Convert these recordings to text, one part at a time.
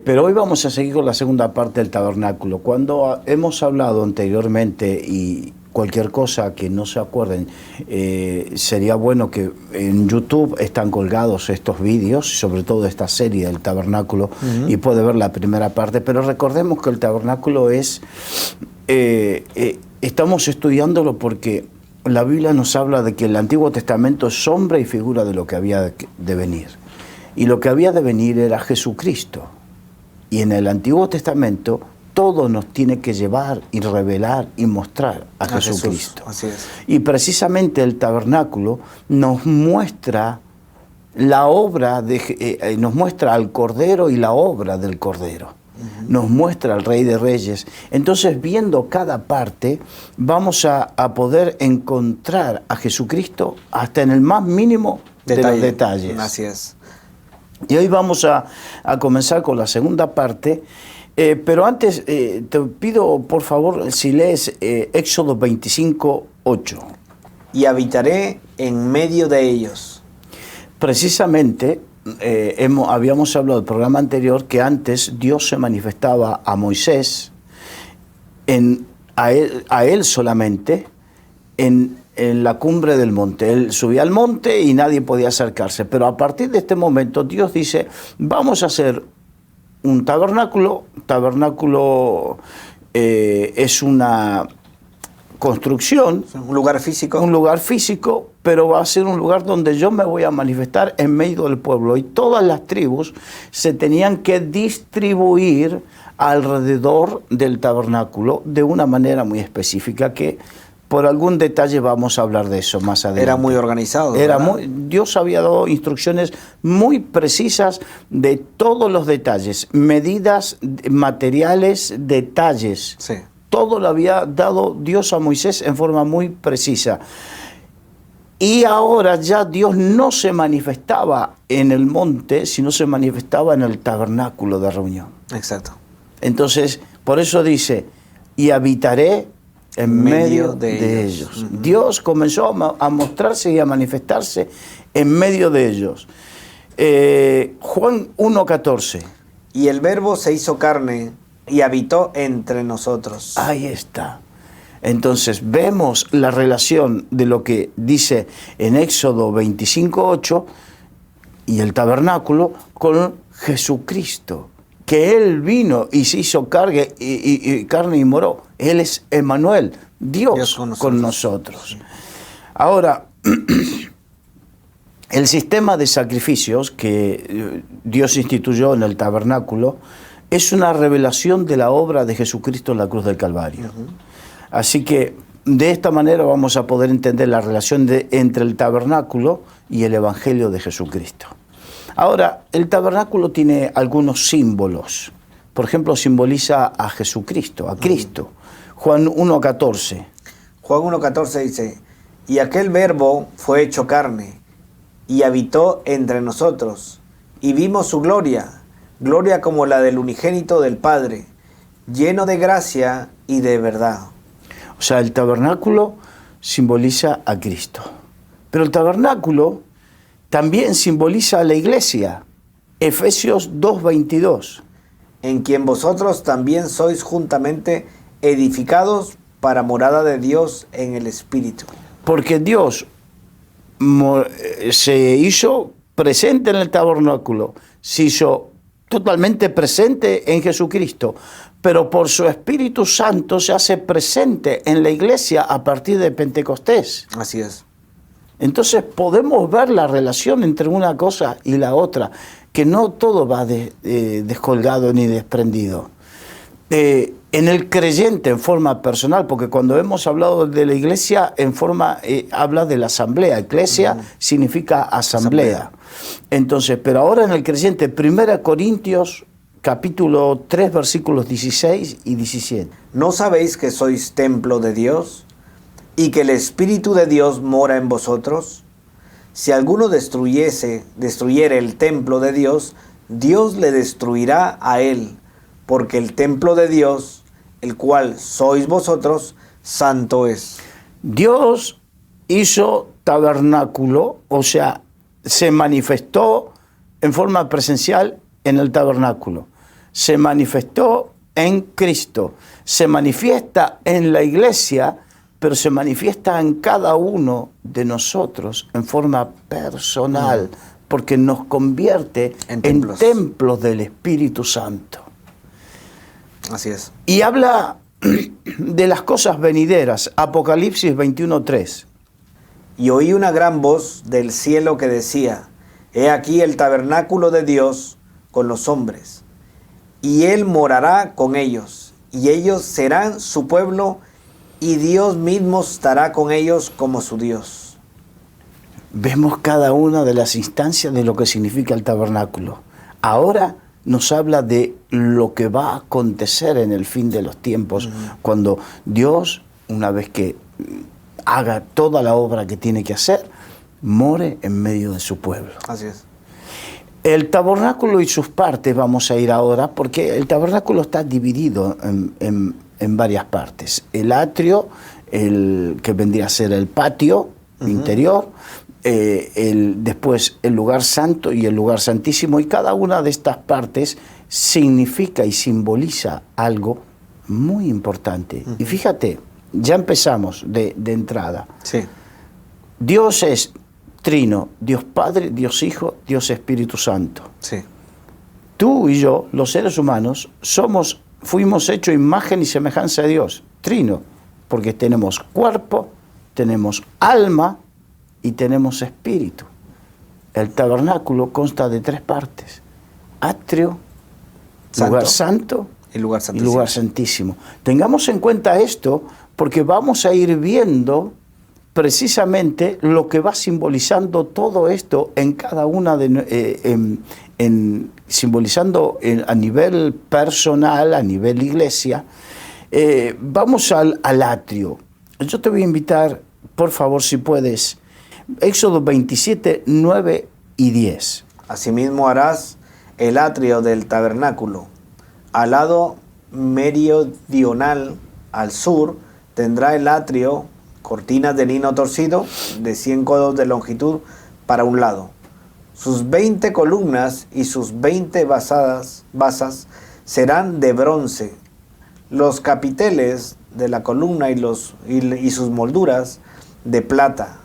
Pero hoy vamos a seguir con la segunda parte del tabernáculo. Cuando hemos hablado anteriormente, y cualquier cosa que no se acuerden, sería bueno que en YouTube están colgados estos vídeos, sobre todo esta serie del tabernáculo, y puede ver la primera parte. Pero recordemos que el tabernáculo es, estamos estudiándolo porque la Biblia nos habla de que el Antiguo Testamento es sombra y figura de lo que había de venir. Y lo que había de venir era Jesucristo. Y en el Antiguo Testamento todo nos tiene que llevar y revelar y mostrar a Jesucristo. Así es. Y precisamente el tabernáculo nos muestra la obra, nos muestra al Cordero y la obra del Cordero. Nos muestra al Rey de Reyes. Entonces, viendo cada parte, vamos a poder encontrar a Jesucristo hasta en el más mínimo de los detalles. Así es. Y hoy vamos a comenzar con la segunda parte, pero antes te pido por favor si lees Éxodo 25:8. Y habitaré en medio de ellos. Precisamente habíamos hablado del programa anterior que antes Dios se manifestaba a Moisés, a él solamente, en la cumbre del monte. Él subía al monte y nadie podía acercarse. Pero a partir de este momento Dios dice, vamos a hacer un tabernáculo. Tabernáculo es una construcción. Un lugar físico. Un lugar físico, pero va a ser un lugar donde yo me voy a manifestar en medio del pueblo. Y todas las tribus se tenían que distribuir alrededor del tabernáculo de una manera muy específica que por algún detalle vamos a hablar de eso más adelante. Era muy organizado. Dios había dado instrucciones muy precisas de todos los detalles, medidas, materiales, detalles. Sí. Todo lo había dado Dios a Moisés en forma muy precisa. Y ahora ya Dios no se manifestaba en el monte, sino se manifestaba en el tabernáculo de reunión. Exacto. Entonces, por eso dice, y habitaré en medio de ellos. Dios comenzó a mostrarse y a manifestarse en medio de ellos. Juan 1:14. Y el Verbo se hizo carne y habitó entre nosotros. Ahí está. Entonces vemos la relación de lo que dice en Éxodo 25:8 y el tabernáculo con Jesucristo. Que Él vino y se hizo carne y moró. Él es Emmanuel, Dios con nosotros. Sí. Ahora, el sistema de sacrificios que Dios instituyó en el tabernáculo es una revelación de la obra de Jesucristo en la cruz del Calvario. Así que de esta manera vamos a poder entender la relación entre el tabernáculo y el Evangelio de Jesucristo. Ahora, el tabernáculo tiene algunos símbolos. Por ejemplo, simboliza a Jesucristo, a Cristo. Juan 1:14. Juan 1:14 dice, y aquel Verbo fue hecho carne, y habitó entre nosotros, y vimos su gloria, gloria como la del unigénito del Padre, lleno de gracia y de verdad. O sea, el tabernáculo simboliza a Cristo. Pero el tabernáculo también simboliza a la iglesia. Efesios 2:22. En quien vosotros también sois juntamente edificados para morada de Dios en el Espíritu. Porque Dios se hizo presente en el tabernáculo, se hizo totalmente presente en Jesucristo, pero por su Espíritu Santo se hace presente en la iglesia a partir de Pentecostés. Así es. Entonces podemos ver la relación entre una cosa y la otra, que no todo va descolgado ni desprendido. En el creyente en forma personal, porque cuando hemos hablado de la iglesia en forma, habla de la asamblea. Iglesia significa asamblea. Entonces, pero ahora en el creyente, 1 Corintios capítulo 3, versículos 16 y 17. ¿No sabéis que sois templo de Dios y que el Espíritu de Dios mora en vosotros? Si alguno destruyere el templo de Dios, Dios le destruirá a él, porque el templo de Dios, el cual sois vosotros, santo es. Dios hizo tabernáculo, o sea, se manifestó en forma presencial en el tabernáculo. se manifestó en Cristo, se manifiesta en la iglesia, pero se manifiesta en cada uno de nosotros en forma personal, porque nos convierte en templos del Espíritu Santo. Así es. Y habla de las cosas venideras, Apocalipsis 21:3. Y oí una gran voz del cielo que decía: He aquí el tabernáculo de Dios con los hombres, y Él morará con ellos, y ellos serán su pueblo, y Dios mismo estará con ellos como su Dios. Vemos cada una de las instancias de lo que significa el tabernáculo. Ahora nos habla de lo que va a acontecer en el fin de los tiempos, cuando Dios, una vez que haga toda la obra que tiene que hacer, more en medio de su pueblo. Así es. El tabernáculo y sus partes vamos a ir ahora, porque el tabernáculo está dividido en varias partes. El atrio, el que vendría a ser el patio interior, después el lugar santo y el lugar santísimo, y cada una de estas partes significa y simboliza algo muy importante. Y fíjate, ya empezamos de entrada. Sí. Dios es trino, Dios Padre, Dios Hijo, Dios Espíritu Santo. Sí. Tú y yo, los seres humanos, fuimos hechos imagen y semejanza de Dios, trino, porque tenemos cuerpo, tenemos alma y tenemos espíritu. El tabernáculo consta de 3 partes: atrio, lugar santo y lugar y lugar santísimo. Tengamos en cuenta esto, porque vamos a ir viendo precisamente lo que va simbolizando todo esto en cada una de simbolizando a nivel personal, a nivel iglesia. Vamos al atrio. Yo te voy a invitar, por favor, si puedes, Éxodo 27, 9 y 10. Asimismo harás el atrio del tabernáculo. Al lado meridional, al sur, tendrá el atrio cortinas de lino torcido de 100 codos de longitud para un lado. Sus 20 columnas y sus 20 basas serán de bronce. Los capiteles de la columna y sus molduras de plata.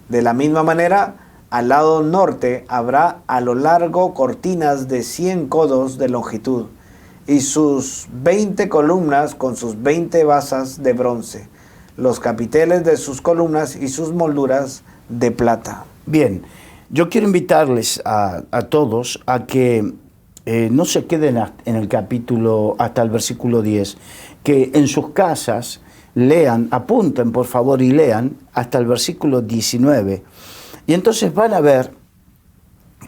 De la misma manera, al lado norte habrá a lo largo cortinas de 100 codos de longitud y sus 20 columnas con sus 20 basas de bronce. Los capiteles de sus columnas y sus molduras de plata. Bien, yo quiero invitarles a todos a que no se queden en el capítulo hasta el versículo 10, que en sus casas lean, apunten por favor y lean hasta el versículo 19. Y entonces van a ver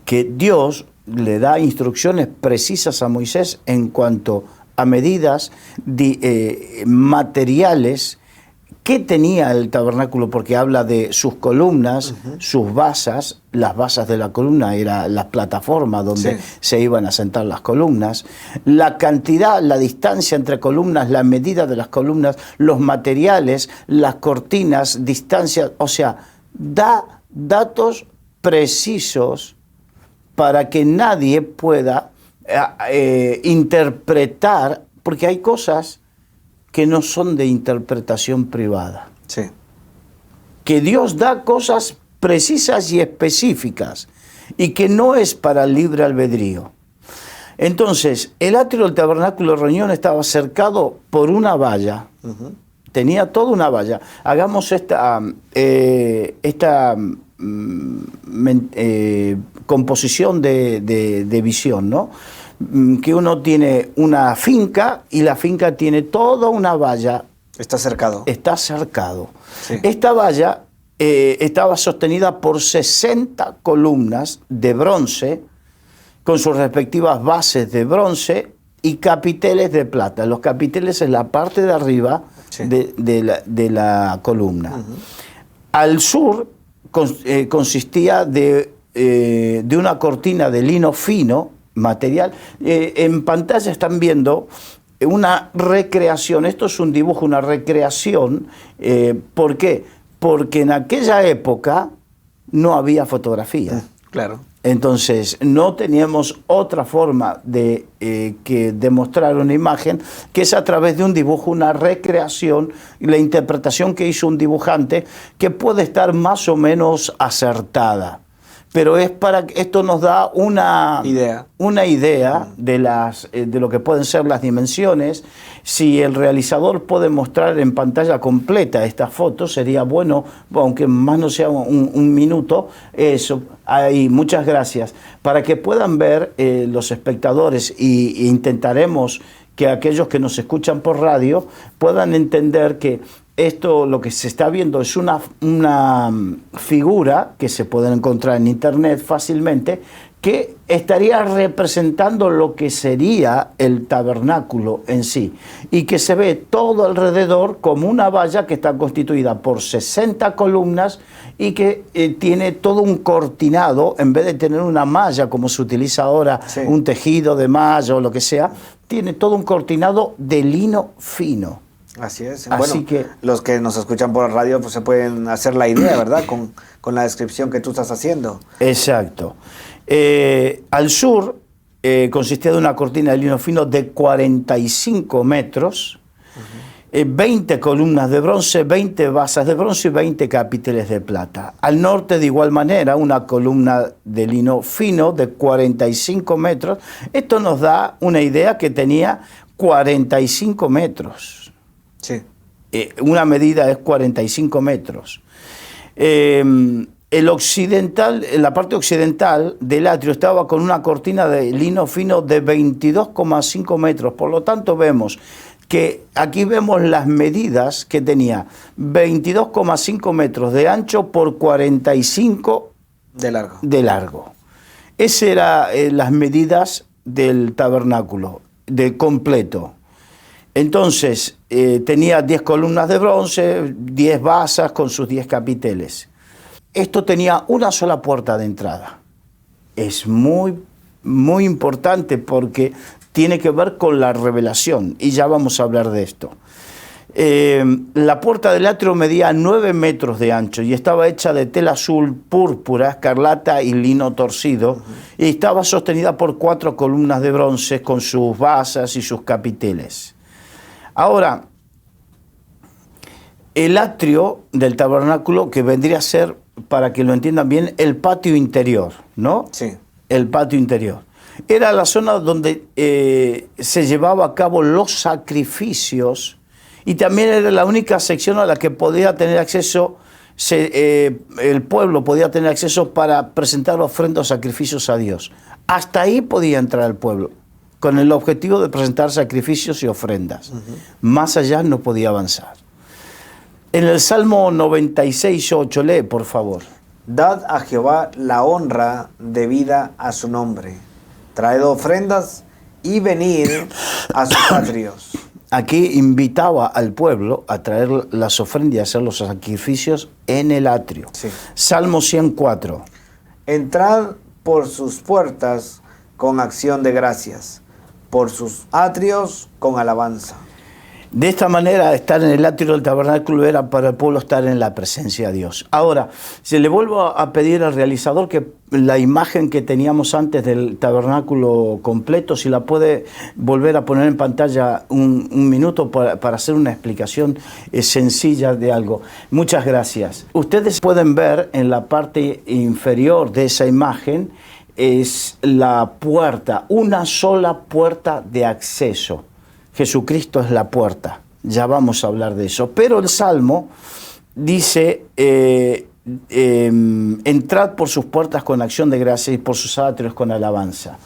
que Dios le da instrucciones precisas a Moisés en cuanto a medidas materiales que tenía el tabernáculo, porque habla de sus columnas, sus basas. Las basas de la columna era la plataforma donde se iban a sentar las columnas, la cantidad, la distancia entre columnas, la medida de las columnas, los materiales, las cortinas, distancias, o sea, da datos precisos para que nadie pueda interpretar, porque hay cosas que no son de interpretación privada. Sí. Que Dios da cosas precisas y específicas y que no es para el libre albedrío. Entonces, el atrio del tabernáculo de reunión estaba cercado por una valla. Tenía toda una valla. Hagamos esta composición de visión, ¿no? Que uno tiene una finca y la finca tiene toda una valla. Está cercado. Está cercado. Sí. Esta valla estaba sostenida por 60 columnas de bronce, con sus respectivas bases de bronce y capiteles de plata. Los capiteles es la parte de arriba de la columna. Al sur consistía de una cortina de lino fino, material. En pantalla están viendo una recreación. Esto es un dibujo, una recreación. ¿Por qué? Porque en aquella época no había fotografía. Claro. Entonces, no teníamos otra forma de que demostrar una imagen que es a través de un dibujo, una recreación, la interpretación que hizo un dibujante que puede estar más o menos acertada. Pero es para que esto nos da una idea de lo que pueden ser las dimensiones. Si el realizador puede mostrar en pantalla completa estas fotos, sería bueno, aunque más no sea un minuto, eso, ahí, muchas gracias, para que puedan ver los espectadores y intentaremos que aquellos que nos escuchan por radio puedan entender que esto, lo que se está viendo es una figura que se puede encontrar en internet fácilmente, que estaría representando lo que sería el tabernáculo en sí, y que se ve todo alrededor como una valla que está constituida por 60 columnas y que tiene todo un cortinado, en vez de tener una malla como se utiliza ahora, sí, un tejido de malla o lo que sea, tiene todo un cortinado de lino fino. Así es. Así bueno, que los que nos escuchan por radio pues se pueden hacer la idea, ¿verdad? Con la descripción que tú estás haciendo. Exacto. Al sur consistía de una cortina de lino fino de 45 metros, 20 columnas de bronce, 20 basas de bronce y 20 capiteles de plata. Al norte, de igual manera, una columna de lino fino de 45 metros. Esto nos da una idea que tenía 45 metros. Sí. Una medida es 45 metros. El occidental, la parte occidental del atrio estaba con una cortina de lino fino de 22,5 metros. Por lo tanto, vemos que aquí vemos las medidas que tenía: 22,5 metros de ancho por 45 de largo. Esas eran las medidas del tabernáculo, de completo. Entonces, tenía 10 columnas de bronce, 10 basas con sus 10 capiteles. Esto tenía una sola puerta de entrada. Es muy, muy importante porque tiene que ver con la revelación, y ya vamos a hablar de esto. La puerta del atrio medía 9 metros de ancho y estaba hecha de tela azul, púrpura, escarlata y lino torcido, y estaba sostenida por 4 columnas de bronce con sus basas y sus capiteles. Ahora, el atrio del tabernáculo, que vendría a ser, para que lo entiendan bien, el patio interior, ¿no? Sí. El patio interior. Era la zona donde se llevaba a cabo los sacrificios, y también era la única sección a la que podía tener acceso, el pueblo podía tener acceso para presentar ofrendas o sacrificios a Dios. Hasta ahí podía entrar el pueblo, con el objetivo de presentar sacrificios y ofrendas. Más allá no podía avanzar. En el Salmo 96:8, lee, por favor. Dad a Jehová la honra debida a su nombre. Traed ofrendas y venid a sus atrios. Aquí invitaba al pueblo a traer las ofrendas y a hacer los sacrificios en el atrio. Sí. Salmo 104. Entrad por sus puertas con acción de gracias, por sus atrios con alabanza. De esta manera, estar en el atrio del tabernáculo era para el pueblo estar en la presencia de Dios. Ahora, se le vuelvo a pedir al realizador que la imagen que teníamos antes del tabernáculo completo, si la puede volver a poner en pantalla un minuto para hacer una explicación sencilla de algo. Muchas gracias. Ustedes pueden ver en la parte inferior de esa imagen, es la puerta, una sola puerta de acceso. Jesucristo es la puerta, ya vamos a hablar de eso. Pero el Salmo dice, entrad por sus puertas con acción de gracias y por sus atrios con alabanza.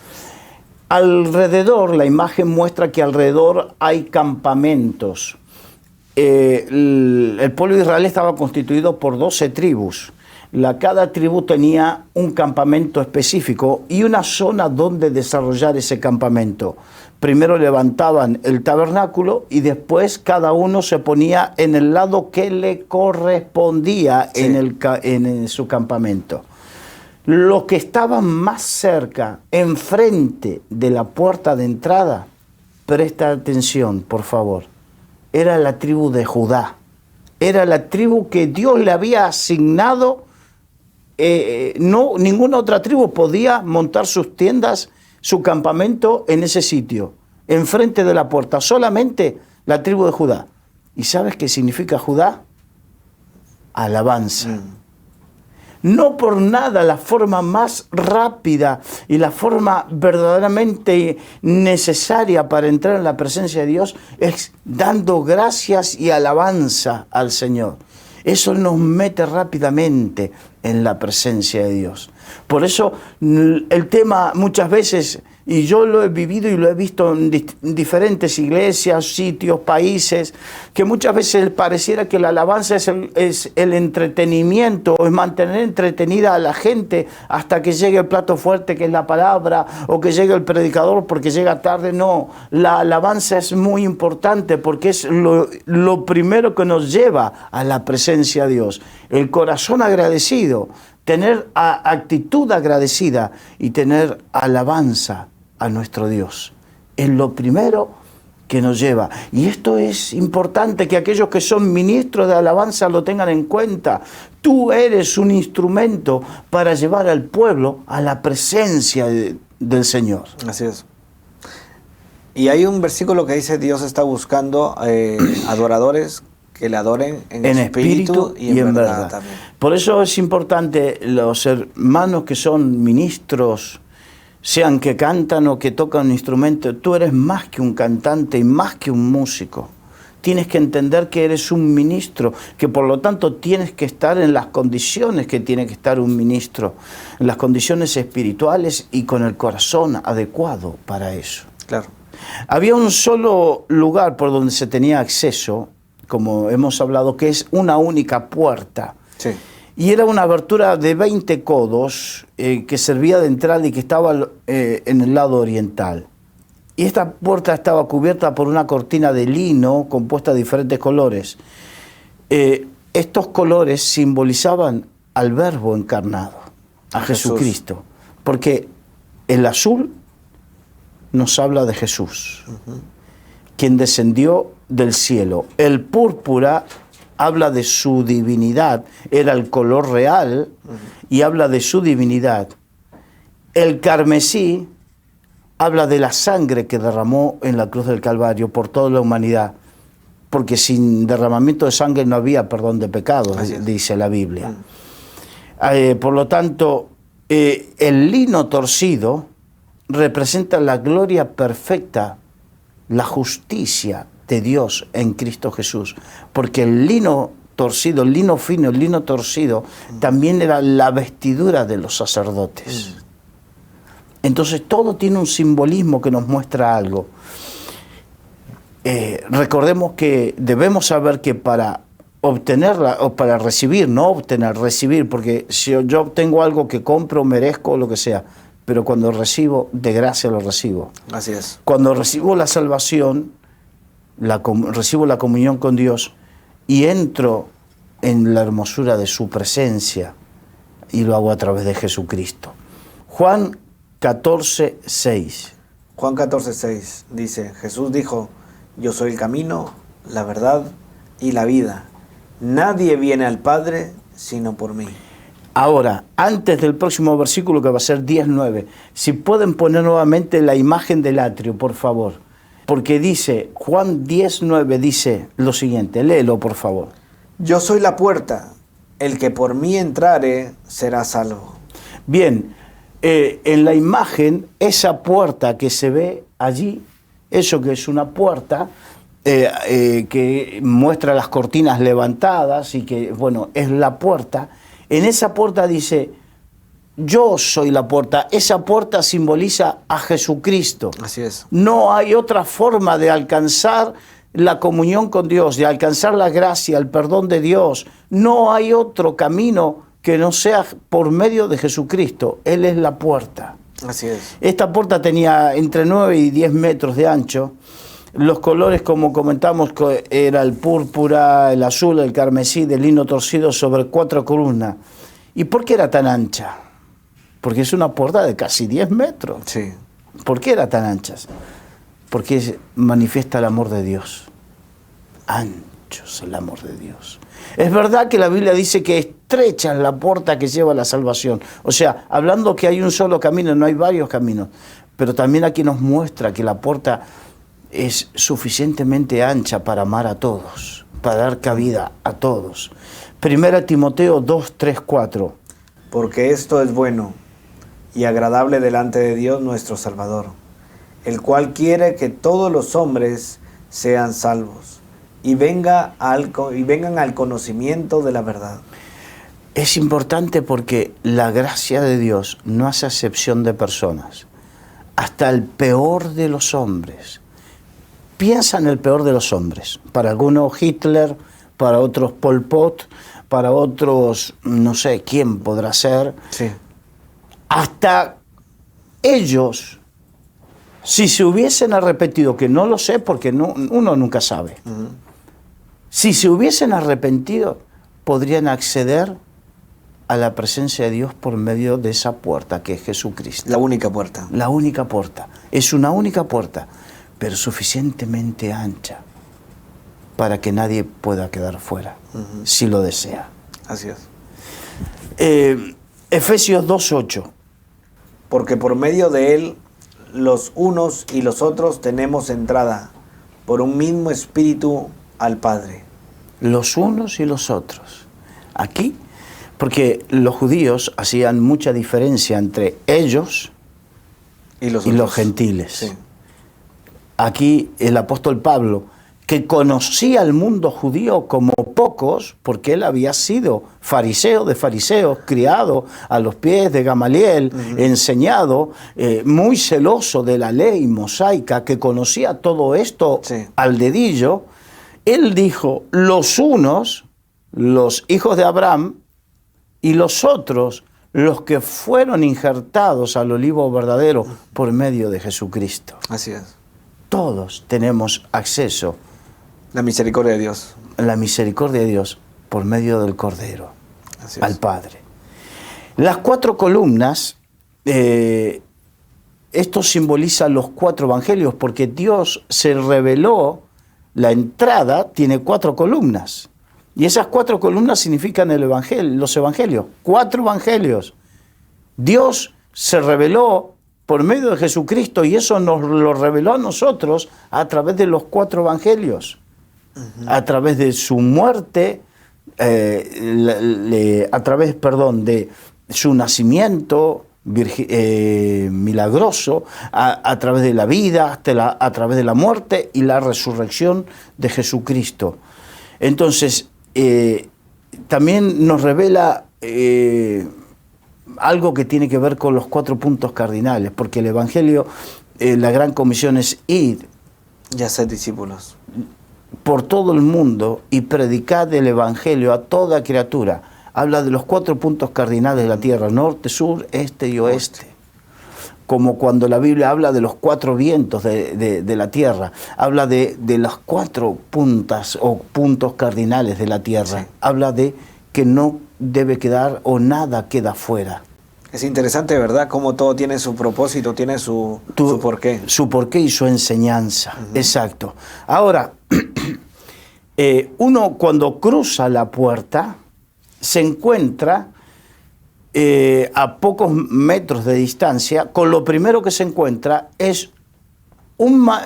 Alrededor, la imagen muestra que alrededor hay campamentos. El pueblo de Israel estaba constituido por 12 tribus. Cada tribu tenía un campamento específico y una zona donde desarrollar ese campamento. Primero levantaban el tabernáculo y después cada uno se ponía en el lado que le correspondía, sí, en su campamento. Los que estaban más cerca, enfrente de la puerta de entrada, presta atención, por favor, era la tribu de Judá. Era la tribu que Dios le había asignado ninguna otra tribu podía montar sus tiendas, su campamento en ese sitio, enfrente de la puerta, solamente la tribu de Judá. ¿Y sabes qué significa Judá? Alabanza. No por nada la forma más rápida y la forma verdaderamente necesaria para entrar en la presencia de Dios es dando gracias y alabanza al Señor. Eso nos mete rápidamente en la presencia de Dios. Por eso el tema muchas veces, y yo lo he vivido y lo he visto en diferentes iglesias, sitios, países, que muchas veces pareciera que la alabanza es el entretenimiento, es mantener entretenida a la gente hasta que llegue el plato fuerte, que es la palabra, o que llegue el predicador porque llega tarde. No, la alabanza es muy importante porque es lo primero que nos lleva a la presencia de Dios. El corazón agradecido, tener actitud agradecida y tener alabanza a nuestro Dios. Es lo primero que nos lleva. Y esto es importante que aquellos que son ministros de alabanza lo tengan en cuenta. Tú eres un instrumento para llevar al pueblo a la presencia del Señor. Así es. Y hay un versículo que dice: Dios está buscando adoradores que le adoren en espíritu y en verdad también. Por eso es importante los hermanos que son ministros, sean que cantan o que tocan un instrumento. Tú eres más que un cantante y más que un músico. Tienes que entender que eres un ministro, que por lo tanto tienes que estar en las condiciones que tiene que estar un ministro, en las condiciones espirituales y con el corazón adecuado para eso. Claro. Había un solo lugar por donde se tenía acceso, como hemos hablado, que es una única puerta. Sí. Y era una abertura de 20 codos que servía de entrada y que estaba en el lado oriental. Y esta puerta estaba cubierta por una cortina de lino compuesta de diferentes colores. Estos colores simbolizaban al Verbo encarnado, a Jesucristo. Porque el azul nos habla de Jesús, quien descendió del cielo. El púrpura habla de su divinidad, era el color real y habla de su divinidad. El carmesí habla de la sangre que derramó en la cruz del Calvario por toda la humanidad, porque sin derramamiento de sangre no había perdón de pecados, dice la Biblia. Por lo tanto, el lino torcido representa la gloria perfecta, la justicia de Dios en Cristo Jesús, porque el lino torcido, el lino fino, el lino torcido, también era la vestidura de los sacerdotes. Entonces todo tiene un simbolismo que nos muestra algo. Recordemos que debemos saber que para obtenerla, o para recibir, no obtener, recibir, porque si yo obtengo algo que compro, merezco o lo que sea, pero cuando recibo, de gracia lo recibo. Así es. Cuando recibo la salvación, recibo la comunión con Dios y entro en la hermosura de su presencia, y lo hago a través de Jesucristo. Juan 14:6. Juan 14:6 dice: Jesús dijo: yo soy el camino, la verdad y la vida. Nadie viene al Padre sino por mí. Ahora, antes del próximo versículo, que va a ser 10:9, si pueden poner nuevamente la imagen del atrio, por favor. Porque dice, Juan 10:9 dice lo siguiente, léelo por favor. Yo soy la puerta, el que por mí entrare será salvo. Bien, en la imagen, esa puerta que se ve allí, eso que es una puerta, que muestra las cortinas levantadas y que, bueno, es la puerta. En esa puerta dice, yo soy la puerta. Esa puerta simboliza a Jesucristo. Así es. No hay otra forma de alcanzar la comunión con Dios, de alcanzar la gracia, el perdón de Dios. No hay otro camino que no sea por medio de Jesucristo. Él es la puerta. Así es. Esta puerta tenía entre 9 y 10 metros de ancho. Los colores, como comentamos, era el púrpura, el azul, el carmesí, de lino torcido sobre 4 columnas. ¿Y por qué era tan ancha? Porque es una puerta de casi 10 metros. Sí. ¿Por qué era tan ancha? Porque manifiesta el amor de Dios. mucho el amor de Dios. Es verdad que la Biblia dice que estrecha es la puerta que lleva a la salvación. O sea, hablando que hay un solo camino, no hay varios caminos. Pero también aquí nos muestra que la puerta es suficientemente ancha para amar a todos, para dar cabida a todos. 1 Timoteo 2, 3, 4. Porque esto es bueno y agradable delante de Dios nuestro Salvador, el cual quiere que todos los hombres sean salvos y vengan al conocimiento de la verdad. Es importante porque la gracia de Dios no hace acepción de personas. Hasta el peor de los hombres. Piensa en el peor de los hombres. Para algunos Hitler, para otros Pol Pot, para otros no sé quién podrá ser. Sí. Hasta ellos, si se hubiesen arrepentido, que no lo sé porque uno nunca sabe, si se hubiesen arrepentido, podrían acceder a la presencia de Dios por medio de esa puerta que es Jesucristo. La única puerta. La única puerta. Es una única puerta, pero suficientemente ancha para que nadie pueda quedar fuera, si lo desea. Así es. Efesios 2:8. Porque por medio de él, los unos y los otros tenemos entrada por un mismo espíritu al Padre. Los unos y los otros. Aquí, porque los judíos hacían mucha diferencia entre ellos Y los gentiles. Sí. Aquí el apóstol Pablo, que conocía al mundo judío como pocos, porque él había sido fariseo de fariseos, criado a los pies de Gamaliel, enseñado, muy celoso de la ley mosaica, que conocía todo esto al dedillo. Él dijo, los unos, los hijos de Abraham, y los otros, los que fueron injertados al olivo verdadero por medio de Jesucristo. Así es. Todos tenemos acceso La misericordia de Dios. a la misericordia de Dios por medio del Cordero, Así es. al Padre. Las 4 columnas, esto simboliza los 4 evangelios, porque Dios se reveló, la entrada tiene 4 columnas. Y esas 4 columnas significan los evangelios, 4 evangelios. Dios se reveló por medio de Jesucristo y eso nos lo reveló a nosotros a través de los 4 evangelios, a través de su muerte, a través, de su nacimiento milagroso, a través de la vida, a través de la muerte y la resurrección de Jesucristo. Entonces, también nos revela algo que tiene que ver con los 4 puntos cardinales, porque el Evangelio, la gran comisión es ir Y hacer discípulos. por todo el mundo y predicar el Evangelio a toda criatura. Habla de los 4 puntos cardinales de la tierra, norte, sur, este y oeste. Como cuando la Biblia habla de los 4 vientos de la tierra, habla de las 4 puntas o puntos cardinales de la tierra. Sí. Habla de que no debe quedar o nada queda fuera. Es interesante, ¿verdad? Cómo todo tiene su propósito, tiene su porqué. Su porqué y su enseñanza, exacto. Ahora, uno cuando cruza la puerta se encuentra a pocos metros de distancia, con lo primero que se encuentra no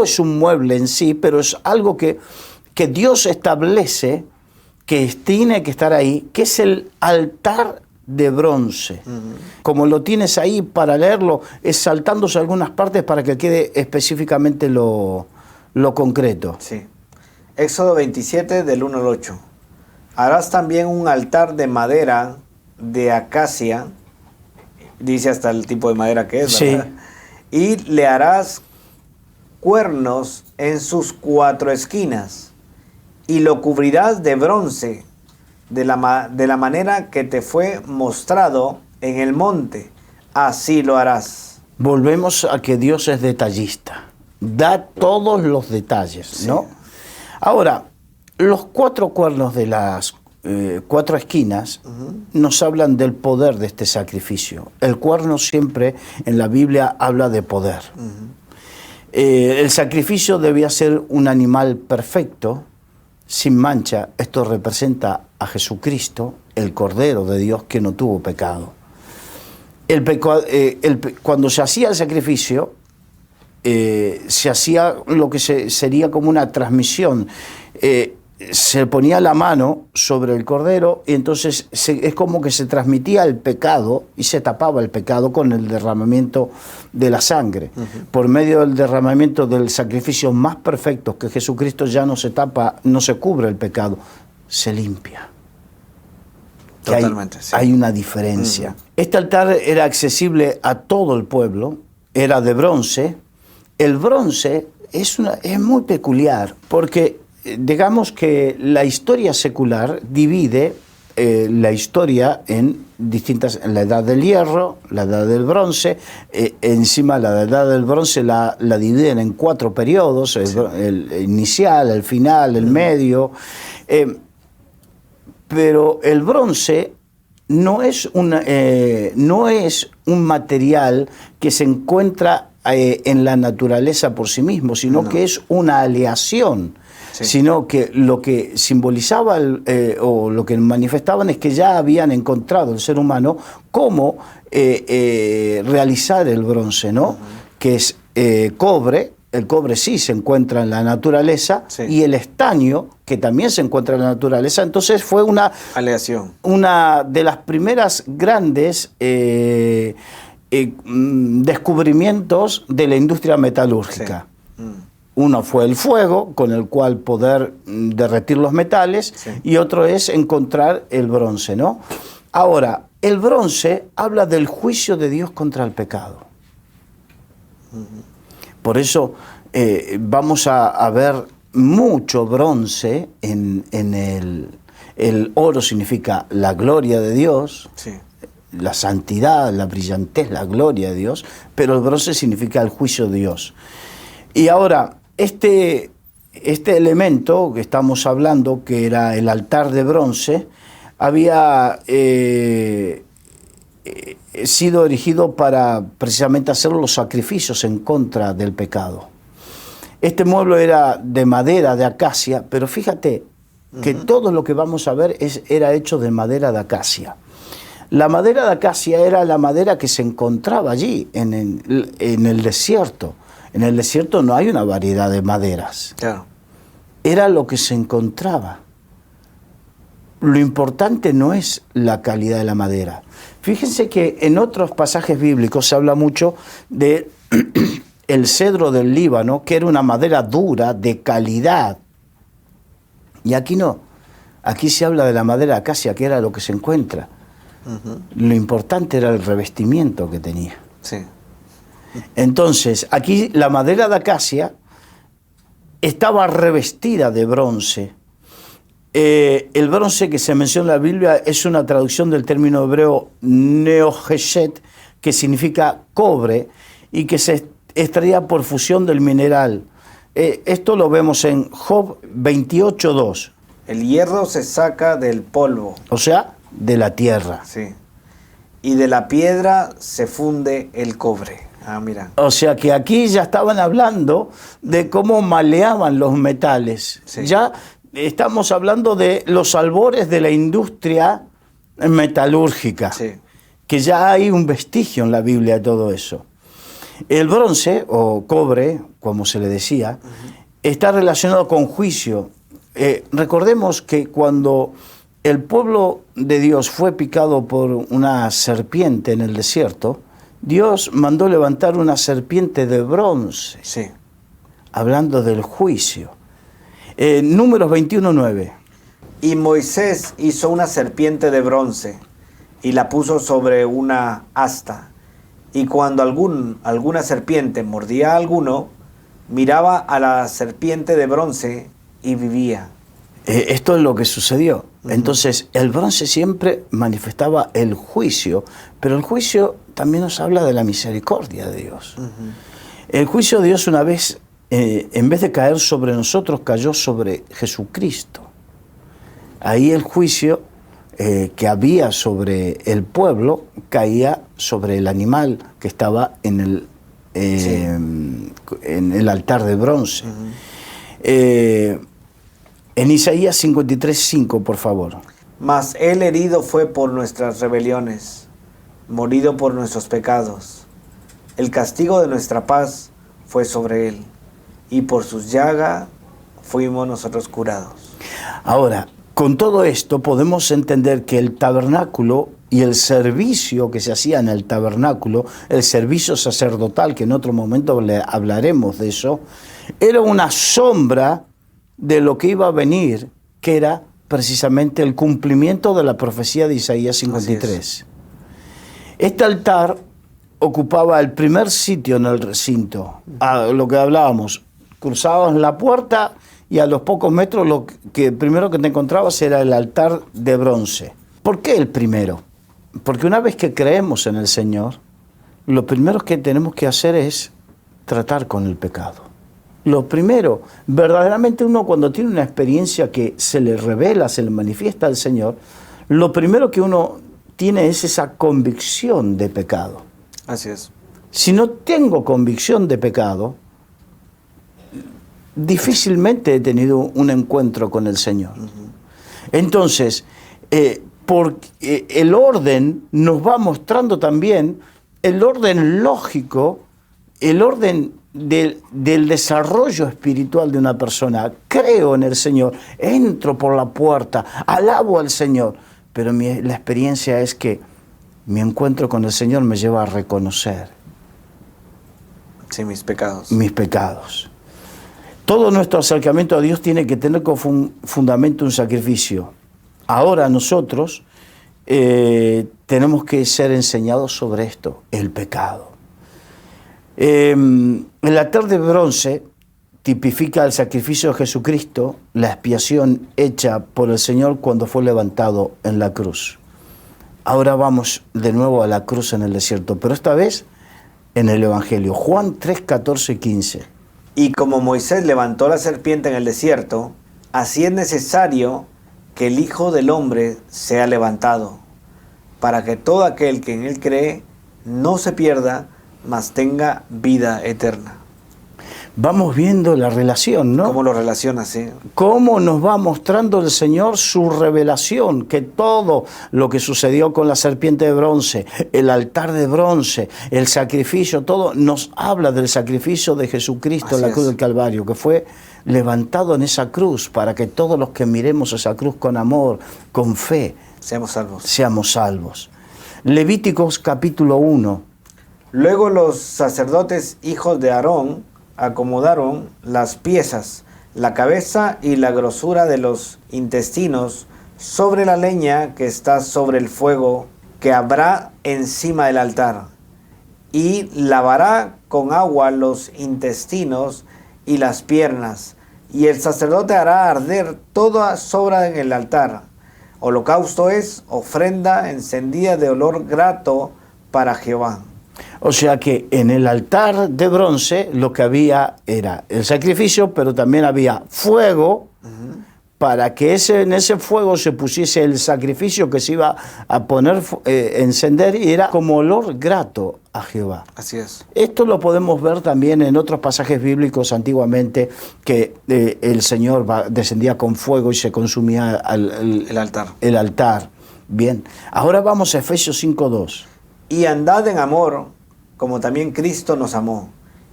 es un mueble en sí, pero es algo que Dios establece que tiene que estar ahí, que es el altar de bronce. Como lo tienes ahí para leerlo, es saltándose algunas partes para que quede específicamente lo concreto. Sí. Éxodo 27, del 1 al 8. Harás también un altar de madera de acacia, dice hasta el tipo de madera que es, ¿verdad? Sí. Y le harás cuernos en sus 4 esquinas, y lo cubrirás de bronce, de la manera que te fue mostrado en el monte, así lo harás. Volvemos a que Dios es detallista, da todos los detalles, ¿no? Sí. Ahora, los 4 cuernos de las 4 esquinas nos hablan del poder de este sacrificio. El cuerno siempre en la Biblia habla de poder. El sacrificio debía ser un animal perfecto, sin mancha. Esto representa a Jesucristo, el Cordero de Dios que no tuvo pecado. Cuando se hacía el sacrificio, se hacía lo que sería como una transmisión. Se ponía la mano sobre el cordero y entonces es como que se transmitía el pecado y se tapaba el pecado con el derramamiento de la sangre. Por medio del derramamiento del sacrificio más perfecto, que Jesucristo ya no se tapa, no se cubre el pecado, se limpia. Totalmente, sí. Hay una diferencia. Este altar era accesible a todo el pueblo, era de bronce. El bronce es muy peculiar porque digamos que la historia secular divide la historia en la edad del hierro, la edad del bronce, encima la edad del bronce la dividen en 4 periodos, el inicial, el final, el medio, pero el bronce no es un material que se encuentra en la naturaleza por sí mismo, sino que es una aleación. Sí. Sino que lo que simbolizaba o lo que manifestaban es que ya habían encontrado el ser humano cómo realizar el bronce, ¿no? Que es cobre. El cobre sí se encuentra en la naturaleza, y el estaño, que también se encuentra en la naturaleza. Entonces fue una aleación, una de las primeras grandes descubrimientos de la industria metalúrgica. Uno fue el fuego, con el cual poder derretir los metales, y otro es encontrar el bronce, ¿no? Ahora, el bronce habla del juicio de Dios contra el pecado. Por eso vamos a ver mucho bronce en el oro. Significa la gloria de Dios, la santidad, la brillantez, la gloria de Dios, pero el bronce significa el juicio de Dios. Y ahora, este elemento que estamos hablando, que era el altar de bronce, había sido erigido para precisamente hacer los sacrificios en contra del pecado. Este mueble era de madera de acacia, pero fíjate que todo lo que vamos a ver era hecho de madera de acacia. La madera de acacia era la madera que se encontraba allí, en el desierto. En el desierto no hay una variedad de maderas. Claro. Era lo que se encontraba. Lo importante no es la calidad de la madera. Fíjense que en otros pasajes bíblicos se habla mucho de el cedro del Líbano, que era una madera dura, de calidad. Y aquí no. Aquí se habla de la madera acacia, que era lo que se encuentra. Lo importante era el revestimiento que tenía. Sí. Entonces, aquí la madera de acacia estaba revestida de bronce. El bronce que se menciona en la Biblia es una traducción del término hebreo neogeshet, que significa cobre, y que se extraía por fusión del mineral. Esto lo vemos en Job 28:2. El hierro se saca del polvo. O sea, de la tierra. Sí. Y de la piedra se funde el cobre. Ah, mira. O sea que aquí ya estaban hablando de cómo maleaban los metales. Sí. Ya estamos hablando de los albores de la industria metalúrgica. Sí. Que ya hay un vestigio en la Biblia de todo eso. El bronce, o cobre, como se le decía, está relacionado con juicio. Recordemos que cuando el pueblo de Dios fue picado por una serpiente en el desierto, Dios mandó levantar una serpiente de bronce, hablando del juicio. Números 21:9. Y Moisés hizo una serpiente de bronce y la puso sobre una asta. Y cuando alguna serpiente mordía a alguno, miraba a la serpiente de bronce y vivía. Esto es lo que sucedió. Entonces, el bronce siempre manifestaba el juicio, pero el juicio también nos habla de la misericordia de Dios. El juicio de Dios una vez, en vez de caer sobre nosotros, cayó sobre Jesucristo. Ahí el juicio que había sobre el pueblo caía sobre el animal que estaba en en el altar de bronce. Ujú. En Isaías 53:5, por favor. Mas él herido fue por nuestras rebeliones, morido por nuestros pecados. El castigo de nuestra paz fue sobre él, y por sus llagas fuimos nosotros curados. Ahora, con todo esto podemos entender que el tabernáculo y el servicio que se hacía en el tabernáculo, el servicio sacerdotal, que en otro momento le hablaremos de eso, era una sombra de lo que iba a venir, que era precisamente el cumplimiento de la profecía de Isaías 53. Este altar ocupaba el primer sitio en el recinto, a lo que hablábamos, cruzabas la puerta y a los pocos metros lo que primero que te encontrabas era el altar de bronce. ¿Por qué el primero? Porque una vez que creemos en el Señor, lo primero que tenemos que hacer es tratar con el pecado. Lo primero, verdaderamente uno cuando tiene una experiencia que se le revela, se le manifiesta al Señor, lo primero que uno tiene es esa convicción de pecado. Así es. Si no tengo convicción de pecado, difícilmente he tenido un encuentro con el Señor. Entonces, porque el orden nos va mostrando también el orden lógico, el orden del desarrollo espiritual de una persona. Creo en el Señor, entro por la puerta, alabo al Señor, pero la experiencia es que mi encuentro con el Señor me lleva a reconocer Sí, mis pecados. mis pecados. Todo nuestro acercamiento a Dios tiene que tener como fundamento un sacrificio. Ahora nosotros tenemos que ser enseñados sobre esto, el pecado. El altar de bronce tipifica el sacrificio de Jesucristo, la expiación hecha por el Señor cuando fue levantado en la cruz. Ahora vamos de nuevo a la cruz en el desierto, pero esta vez en el Evangelio. Juan 3, 14 y 15. Y como Moisés levantó la serpiente en el desierto, así es necesario que el Hijo del Hombre sea levantado, para que todo aquel que en él cree no se pierda, mas tenga vida eterna. Vamos viendo la relación, ¿no? ¿Cómo lo relaciona, sí? Cómo nos va mostrando el Señor su revelación, que todo lo que sucedió con la serpiente de bronce, el altar de bronce, el sacrificio, todo nos habla del sacrificio de Jesucristo en la cruz del Calvario, que fue levantado en esa cruz para que todos los que miremos esa cruz con amor, con fe, Seamos salvos. seamos salvos. Levíticos capítulo 1. Luego los sacerdotes hijos de Aarón acomodaron las piezas, la cabeza y la grosura de los intestinos sobre la leña que está sobre el fuego que habrá encima del altar, y lavará con agua los intestinos y las piernas, y el sacerdote hará arder toda sobra en el altar. Holocausto es ofrenda encendida de olor grato para Jehová. O sea que en el altar de bronce lo que había era el sacrificio, pero también había fuego, para que en ese fuego se pusiese el sacrificio que se iba a poner, encender, y era como olor grato a Jehová. Así es. Esto lo podemos ver también en otros pasajes bíblicos antiguamente, que el Señor descendía con fuego y se consumía El altar. el altar. Bien, ahora vamos a Efesios 5:2. Y andad en amor, como también Cristo nos amó,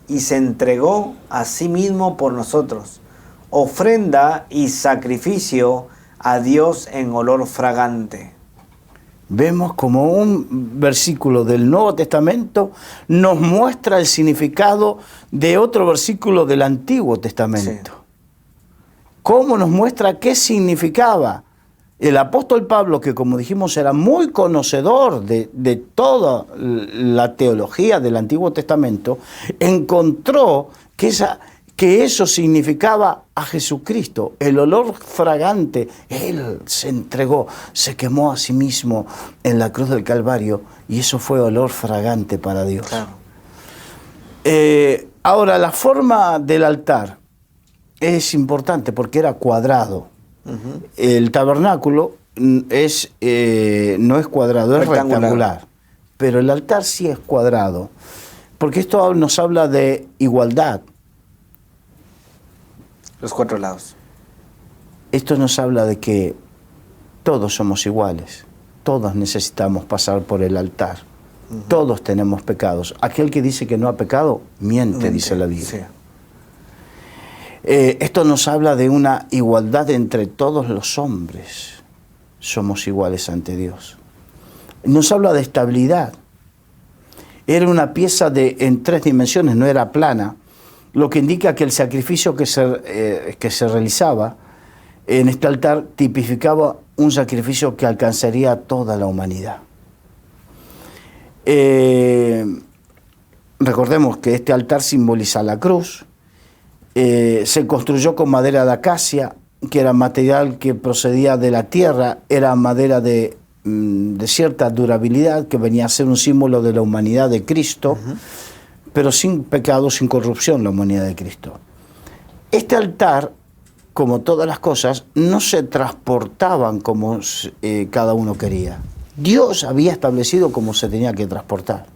y se entregó a sí mismo por nosotros, ofrenda y sacrificio a Dios en olor fragante. Vemos como un versículo del Nuevo Testamento nos muestra el significado de otro versículo del Antiguo Testamento. Sí. ¿Cómo nos muestra qué significaba? El apóstol Pablo, que como dijimos era muy conocedor de toda la teología del Antiguo Testamento, encontró que eso significaba a Jesucristo, el olor fragante. Él se entregó, se quemó a sí mismo en la cruz del Calvario, y eso fue olor fragante para Dios. Claro. Ahora, la forma del altar es importante porque era cuadrado. El tabernáculo no es cuadrado, es rectangular. Pero el altar sí es cuadrado. Porque esto nos habla de igualdad. Los 4 lados. Esto nos habla de que todos somos iguales. Todos necesitamos pasar por el altar. Todos tenemos pecados. Aquel que dice que no ha pecado, miente, dice la Biblia. Sí. Esto nos habla de una igualdad entre todos los hombres. Somos iguales ante Dios. Nos habla de estabilidad. Era una pieza en 3 dimensiones, no era plana, lo que indica que el sacrificio que se realizaba en este altar tipificaba un sacrificio que alcanzaría a toda la humanidad. Recordemos que este altar simboliza la cruz. Se construyó con madera de acacia, que era material que procedía de la tierra, era madera de cierta durabilidad, que venía a ser un símbolo de la humanidad de Cristo, pero sin pecado, sin corrupción, la humanidad de Cristo. Este altar, como todas las cosas, no se transportaban como cada uno quería. Dios había establecido cómo se tenía que transportar.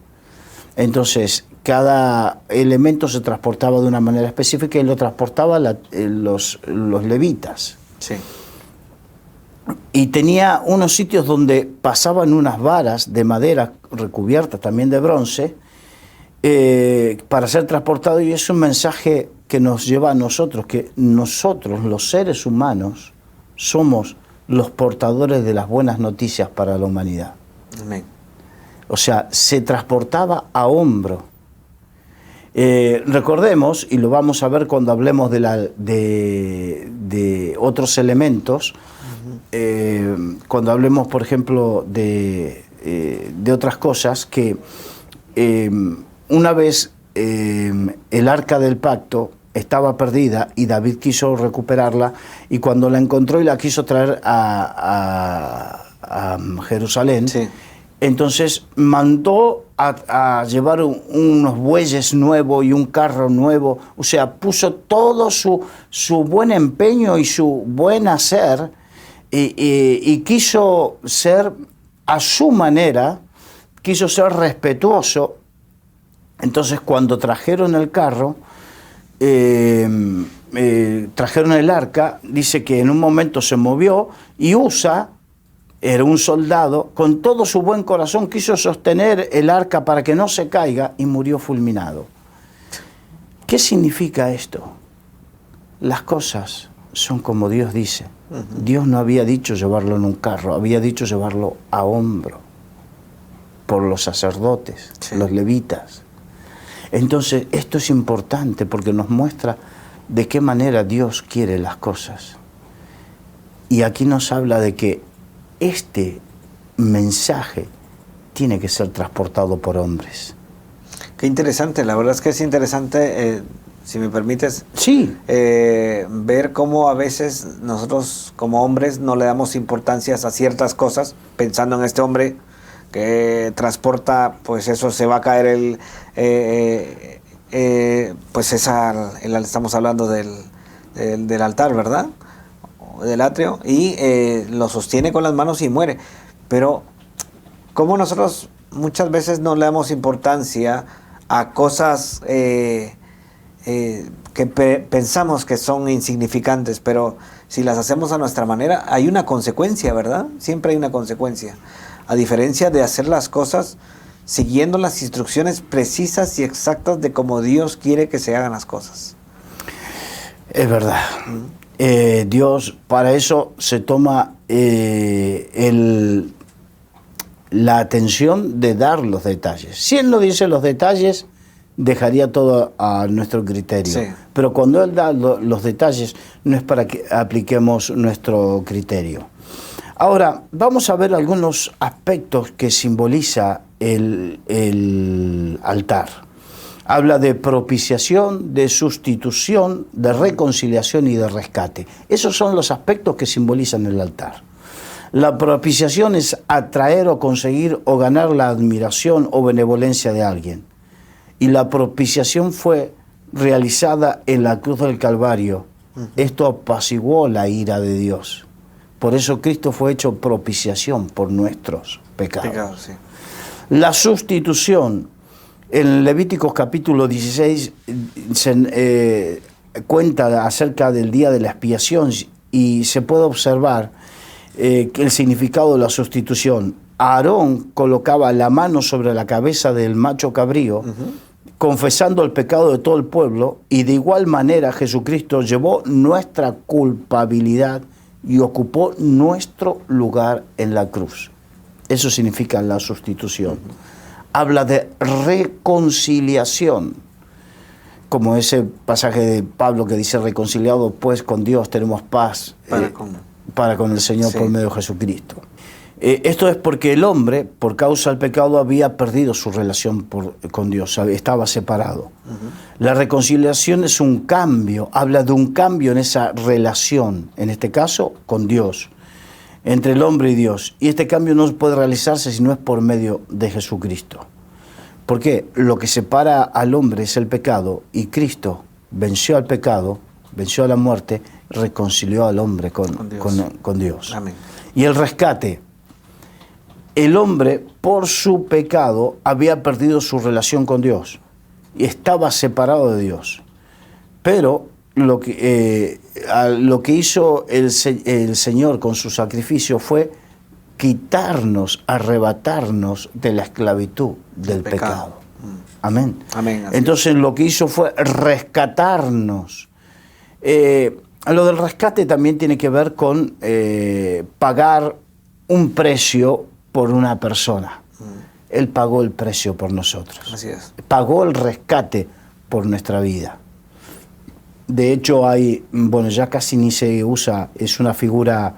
Entonces, cada elemento se transportaba de una manera específica y lo transportaban los levitas. Sí. Y tenía unos sitios donde pasaban unas varas de madera recubiertas también de bronce para ser transportado, y es un mensaje que nos lleva a nosotros, que nosotros, los seres humanos, somos los portadores de las buenas noticias para la humanidad. Amén. O sea, se transportaba a hombro. Recordemos, y lo vamos a ver cuando hablemos de otros elementos, cuando hablemos, por ejemplo, de otras cosas, que una vez el arca del pacto estaba perdida y David quiso recuperarla, y cuando la encontró y la quiso traer a Jerusalén, sí, entonces mandó a llevar unos bueyes nuevos y un carro nuevo, o sea, puso todo su buen empeño y su buen hacer, y quiso ser a su manera, quiso ser respetuoso. Entonces, cuando trajeron el carro, trajeron el arca, dice que en un momento se movió, y Usa, era un soldado, con todo su buen corazón quiso sostener el arca para que no se caiga, y murió fulminado. ¿Qué significa esto? Las cosas son como Dios dice. Dios no había dicho llevarlo en un carro, había dicho llevarlo a hombro por los sacerdotes, sí, los levitas. Entonces, esto es importante porque nos muestra de qué manera Dios quiere las cosas. Y aquí nos habla de que este mensaje tiene que ser transportado por hombres. Qué interesante, la verdad es que es interesante, si me permites, sí, ver cómo a veces nosotros como hombres no le damos importancia a ciertas cosas, pensando en este hombre que transporta, pues eso, se va a caer pues estamos hablando del altar, ¿verdad? Del atrio, y lo sostiene con las manos y muere. Pero como nosotros muchas veces no le damos importancia a cosas que pensamos que son insignificantes, pero si las hacemos a nuestra manera, hay una consecuencia, ¿verdad? Siempre hay una consecuencia. A diferencia de hacer las cosas siguiendo las instrucciones precisas y exactas de cómo Dios quiere que se hagan las cosas. Es verdad. Dios, para eso se toma la atención de dar los detalles. Si Él no dice los detalles, dejaría todo a nuestro criterio. Sí. Pero cuando Él da los detalles, no es para que apliquemos nuestro criterio. Ahora, vamos a ver algunos aspectos que simboliza el altar. Habla de propiciación, de sustitución, de reconciliación y de rescate. Esos son los aspectos que simbolizan el altar. La propiciación es atraer o conseguir o ganar la admiración o benevolencia de alguien. Y la propiciación fue realizada en la cruz del Calvario. Esto apaciguó la ira de Dios. Por eso Cristo fue hecho propiciación por nuestros pecados. Sí. La sustitución En Levíticos capítulo 16 se cuenta acerca del día de la expiación y se puede observar que el significado de la sustitución. Aarón colocaba la mano sobre la cabeza del macho cabrío, confesando el pecado de todo el pueblo, y de igual manera Jesucristo llevó nuestra culpabilidad y ocupó nuestro lugar en la cruz. Eso significa la sustitución. Habla de reconciliación, como ese pasaje de Pablo que dice: reconciliados pues con Dios tenemos paz para con el Señor, sí, por medio de Jesucristo. Esto es porque el hombre, por causa del pecado, había perdido su relación con Dios, estaba separado. La reconciliación es un cambio, habla de un cambio en esa relación, en este caso con Dios, entre el hombre y Dios. Y este cambio no puede realizarse si no es por medio de Jesucristo. ¿Por qué? Lo que separa al hombre es el pecado, y Cristo venció al pecado, venció a la muerte, reconcilió al hombre con Dios. Amén. Y el rescate. El hombre, por su pecado, había perdido su relación con Dios y estaba separado de Dios. Pero lo que hizo el Señor con su sacrificio fue quitarnos, arrebatarnos de la esclavitud del pecado. Amén. Amén. Entonces lo que hizo fue rescatarnos. Lo del rescate también tiene que ver con pagar un precio por una persona. Él pagó el precio por nosotros. Así es. Pagó el rescate por nuestra vida. De hecho ya casi ni se usa, es una figura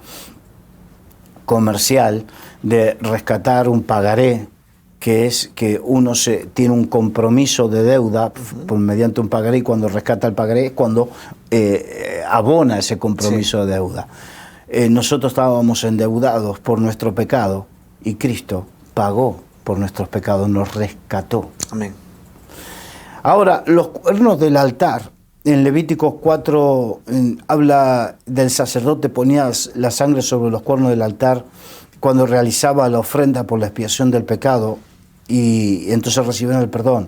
comercial de rescatar un pagaré, que es que uno tiene un compromiso de deuda mediante un pagaré, y cuando rescata el pagaré es cuando abona ese compromiso, sí, de deuda. Nosotros estábamos endeudados por nuestro pecado, y Cristo pagó por nuestros pecados, nos rescató. Amén. Ahora, los cuernos del altar, en Levíticos 4 habla del sacerdote, ponía la sangre sobre los cuernos del altar cuando realizaba la ofrenda por la expiación del pecado, y entonces recibieron el perdón.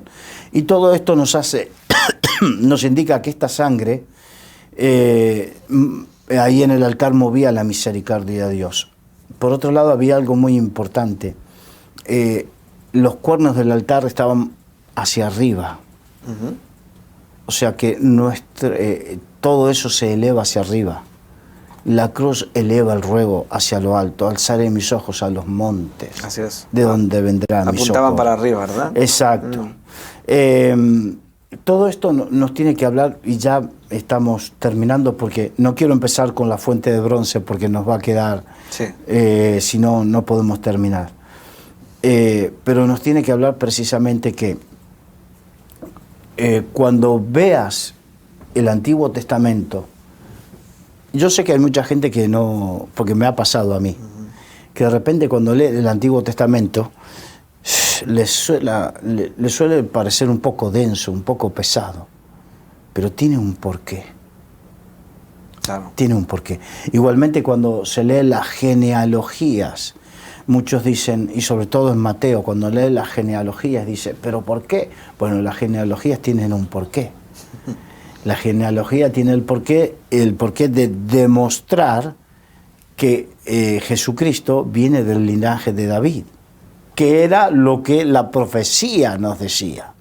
Y todo esto nos indica que esta sangre ahí en el altar movía la misericordia de Dios. Por otro lado, había algo muy importante. Los cuernos del altar estaban hacia arriba. O sea que todo eso se eleva hacia arriba. La cruz eleva el ruego hacia lo alto. Alzaré mis ojos a los montes. Así es. De donde vendrán mis ojos. Apuntaban para arriba, ¿verdad? Exacto. Todo esto nos tiene que hablar, y ya estamos terminando, porque no quiero empezar con la fuente de bronce porque nos va a quedar, sí, si no, no podemos terminar. Pero nos tiene que hablar precisamente que cuando veas el Antiguo Testamento, yo sé que hay mucha gente que no, porque me ha pasado a mí, que de repente cuando lee el Antiguo Testamento le suele parecer un poco denso, un poco pesado, pero tiene un porqué. Claro. Tiene un porqué. Igualmente cuando se lee las genealogías, muchos dicen, y sobre todo en Mateo, cuando lee las genealogías dice, ¿pero por qué? Bueno, las genealogías tienen un porqué. La genealogía tiene el porqué de demostrar que Jesucristo viene del linaje de David, que era lo que la profecía nos decía.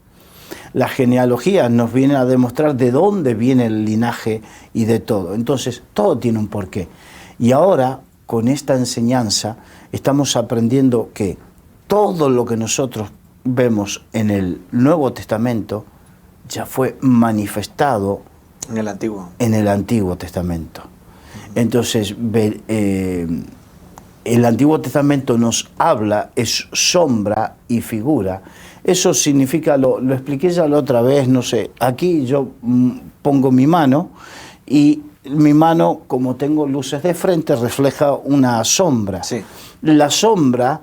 Las genealogías nos vienen a demostrar de dónde viene el linaje y de todo. Entonces, todo tiene un porqué. Y ahora, con esta enseñanza, estamos aprendiendo que todo lo que nosotros vemos en el Nuevo Testamento ya fue manifestado en el Antiguo Testamento. Entonces, el Antiguo Testamento nos habla, es sombra y figura. Eso significa, lo expliqué ya la otra vez, no sé, aquí yo pongo mi mano, y mi mano, como tengo luces de frente, refleja una sombra. Sí. La sombra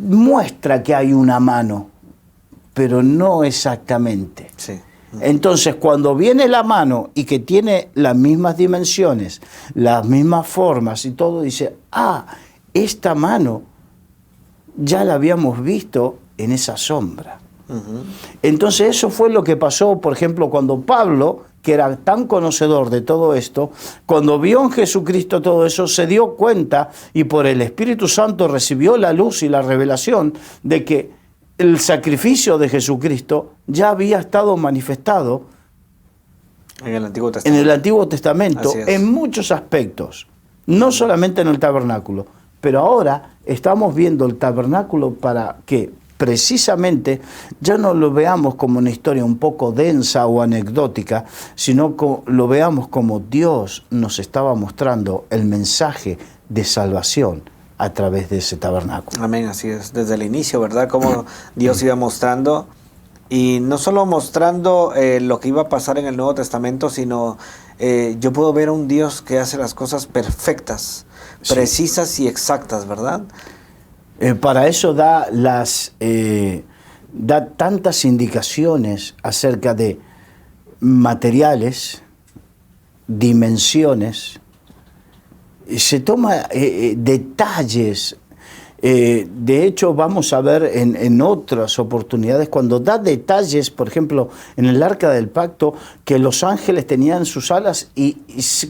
muestra que hay una mano, pero no exactamente. Sí. Entonces, cuando viene la mano y que tiene las mismas dimensiones, las mismas formas y todo, dice, esta mano ya la habíamos visto en esa sombra. Entonces eso fue lo que pasó, por ejemplo, cuando Pablo, que era tan conocedor de todo esto, cuando vio en Jesucristo todo eso, se dio cuenta y por el Espíritu Santo recibió la luz y la revelación de que el sacrificio de Jesucristo ya había estado manifestado en el Antiguo Testamento en muchos aspectos, no solamente en el tabernáculo, pero ahora estamos viendo el tabernáculo para que precisamente ya no lo veamos como una historia un poco densa o anecdótica, sino que lo veamos como Dios nos estaba mostrando el mensaje de salvación a través de ese tabernáculo. Amén, así es, desde el inicio, ¿verdad? Como Dios iba mostrando, y no solo mostrando lo que iba a pasar en el Nuevo Testamento, sino yo puedo ver a un Dios que hace las cosas perfectas, precisas y exactas, ¿verdad? Para eso da tantas indicaciones acerca de materiales, dimensiones, se toma detalles. De hecho, vamos a ver en otras oportunidades, cuando da detalles, por ejemplo, en el Arca del Pacto, que los ángeles tenían sus alas y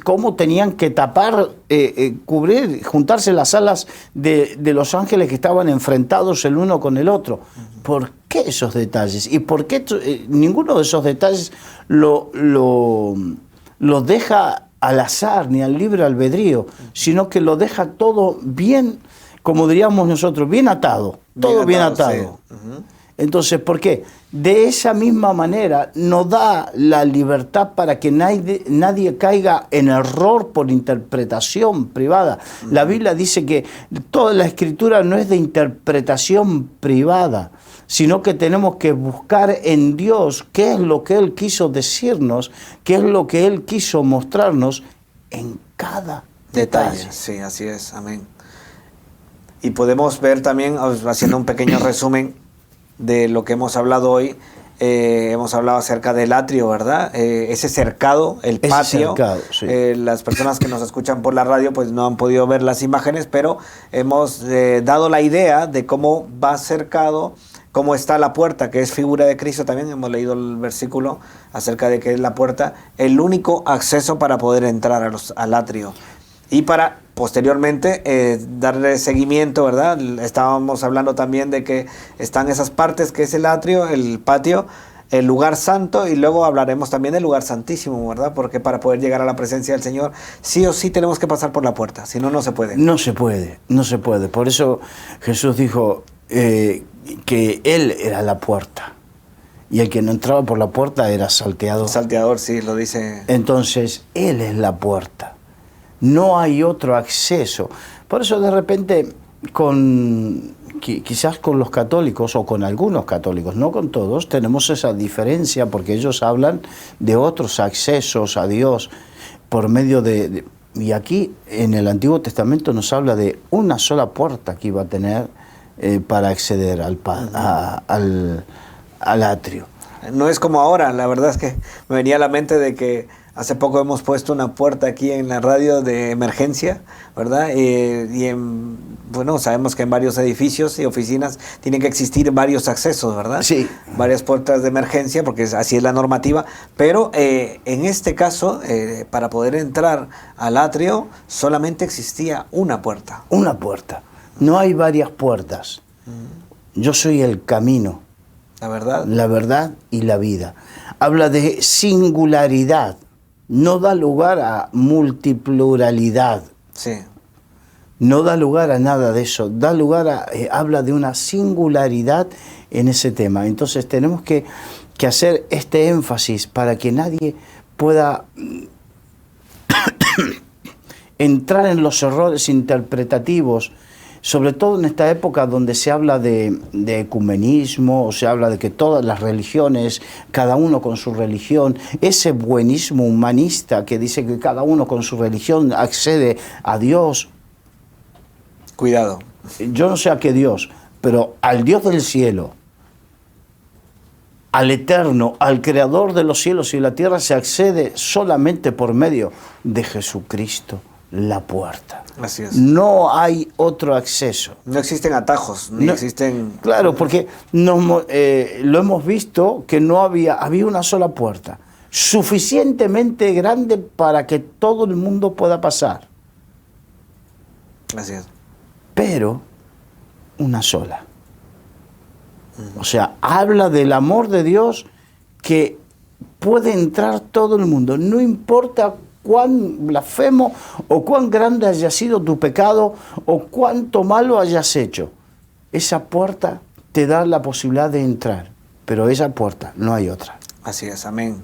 cómo tenían que tapar, cubrir, juntarse las alas de los ángeles que estaban enfrentados el uno con el otro. ¿Por qué esos detalles? ¿Y por qué ninguno de esos detalles lo deja al azar ni al libre albedrío, sino que lo deja todo bien, como diríamos nosotros, bien atado, todo bien atado. Sí. Entonces, ¿por qué? De esa misma manera nos da la libertad para que nadie caiga en error por interpretación privada. La Biblia dice que toda la Escritura no es de interpretación privada, sino que tenemos que buscar en Dios qué es lo que Él quiso decirnos, qué es lo que Él quiso mostrarnos en cada detalle. Sí, así es, amén. Y podemos ver también, haciendo un pequeño resumen de lo que hemos hablado hoy, hemos hablado acerca del atrio, ¿verdad? Ese cercado, el patio. Cercado, sí. Las personas que nos escuchan por la radio pues no han podido ver las imágenes, pero hemos dado la idea de cómo va cercado, cómo está la puerta, que es figura de Cristo también. Hemos leído el versículo acerca de que es la puerta, el único acceso para poder entrar al atrio. Y para posteriormente darle seguimiento, ¿verdad? Estábamos hablando también de que están esas partes que es el atrio, el patio, el lugar santo, y luego hablaremos también del lugar santísimo, ¿verdad? Porque para poder llegar a la presencia del Señor, sí o sí tenemos que pasar por la puerta, si no, no se puede. No se puede, no se puede. Por eso Jesús dijo que Él era la puerta. Y el que no entraba por la puerta era salteador. Salteador, sí, lo dice. Entonces, Él es la puerta. No hay otro acceso. Por eso de repente, quizás con los católicos o con algunos católicos, no con todos, tenemos esa diferencia porque ellos hablan de otros accesos a Dios por medio y aquí en el Antiguo Testamento nos habla de una sola puerta que iba a tener para acceder al atrio. No es como ahora, la verdad es que me venía a la mente de que hace poco hemos puesto una puerta aquí en la radio de emergencia, ¿verdad? Bueno, sabemos que en varios edificios y oficinas tienen que existir varios accesos, ¿verdad? Sí. Varias puertas de emergencia, porque así es la normativa. Pero en este caso, para poder entrar al atrio, solamente existía una puerta. Una puerta. No hay varias puertas. Yo soy el camino. La verdad y la vida. Habla de singularidad. No da lugar a multipluralidad. Sí. No da lugar a nada de eso. Da lugar habla de una singularidad en ese tema. Entonces tenemos que hacer este énfasis para que nadie pueda entrar en los errores interpretativos, sobre todo en esta época donde se habla de ecumenismo, o se habla de que todas las religiones, cada uno con su religión, ese buenismo humanista que dice que cada uno con su religión accede a Dios. Cuidado. Yo no sé a qué Dios, pero al Dios del cielo, al eterno, al creador de los cielos y la tierra, se accede solamente por medio de Jesucristo. la puerta. Así es. No hay otro acceso. No existen atajos, ni No, existen... Claro, porque lo hemos visto que no había una sola puerta, suficientemente grande para que todo el mundo pueda pasar, Así es. pero una sola. O sea, habla del amor de Dios que puede entrar todo el mundo, no importa cuán blasfemo o cuán grande haya sido tu pecado o cuánto malo hayas hecho. Esa puerta te da la posibilidad de entrar, pero esa puerta no hay otra. Así es, amén.